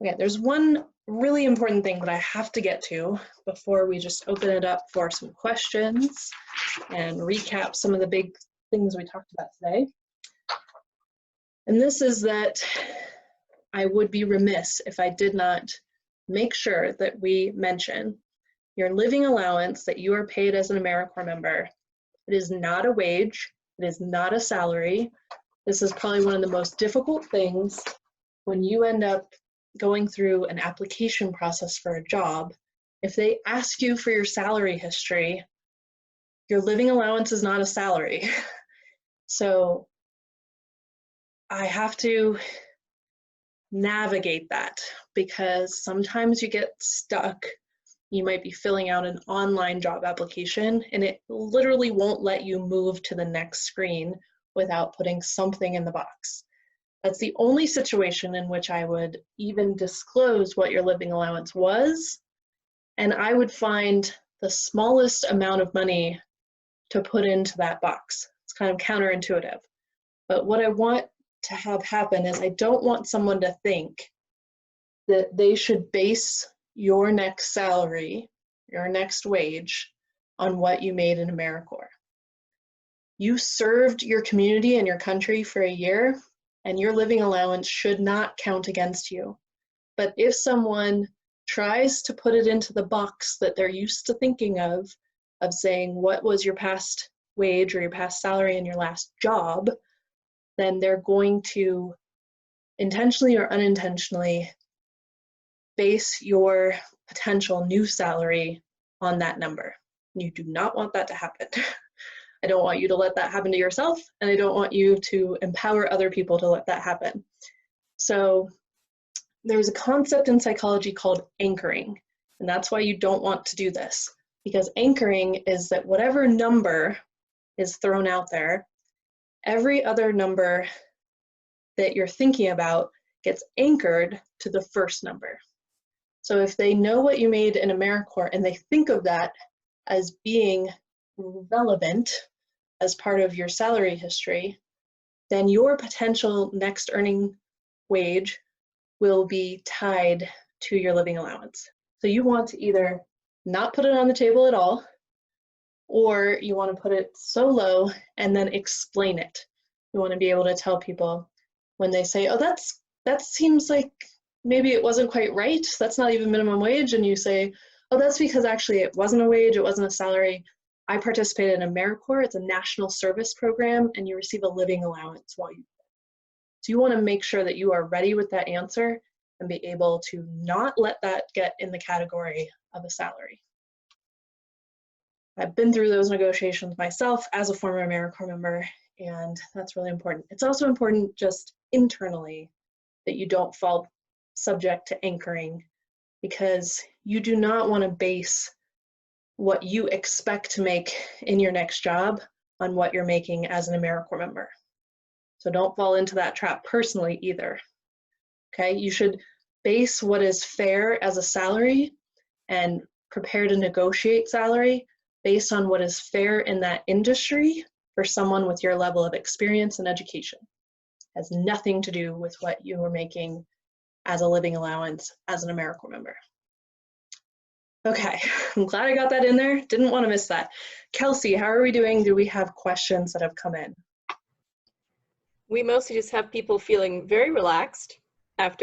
Okay, there's one really important thing that I have to get to before we just open it up for some questions and recap some of the big things we talked about today. And this is that I would be remiss if I did not make sure that we mention your living allowance that you are paid as an AmeriCorps member. It is not a wage, it is not a salary. This is probably one of the most difficult things when you end up going through an application process for a job. If they ask you for your salary history, your living allowance is not a salary. So I have to navigate that because sometimes you get stuck. You might be filling out an online job application and it literally won't let you move to the next screen without putting something in the box. That's the only situation in which I would even disclose what your living allowance was, and I would find the smallest amount of money to put into that box. It's kind of counterintuitive. But what I want to have happen is I don't want someone to think that they should base your next salary, your next wage, on what you made in AmeriCorps. You served your community and your country for a year, and your living allowance should not count against you. But if someone tries to put it into the box that they're used to thinking of saying what was your past wage or your past salary in your last job, then they're going to intentionally or unintentionally base your potential new salary on that number. You do not want that to happen. I don't want you to let that happen to yourself, and I don't want you to empower other people to let that happen. So there's a concept in psychology called anchoring, and that's why you don't want to do this, because anchoring is that whatever number is thrown out there, every other number that you're thinking about gets anchored to the first number. So if they know what you made in AmeriCorps and they think of that as being relevant as part of your salary history, then your potential next earning wage will be tied to your living allowance. So you want to either not put it on the table at all, or you want to put it so low and then explain it. You want to be able to tell people when they say, oh, that seems like maybe it wasn't quite right, that's not even minimum wage, and you say, oh, that's because actually it wasn't a wage, it wasn't a salary. I participated in AmeriCorps, it's a national service program, and you receive a living allowance while you. So you want to make sure that you are ready with that answer and be able to not let that get in the category of a salary. I've been through those negotiations myself as a former AmeriCorps member, and that's really important. It's also important just internally that you don't fall subject to anchoring, because you do not want to base what you expect to make in your next job on what you're making as an AmeriCorps member. So don't fall into that trap personally either. Okay, you should base what is fair as a salary and prepare to negotiate salary based on what is fair in that industry for someone with your level of experience and education. It has nothing to do with what you are making as a living allowance as an AmeriCorps member. Okay, I'm glad I got that in there. Didn't want to miss that. Kelsey, how are we doing? Do we have questions that have come in? We mostly just have people feeling very relaxed after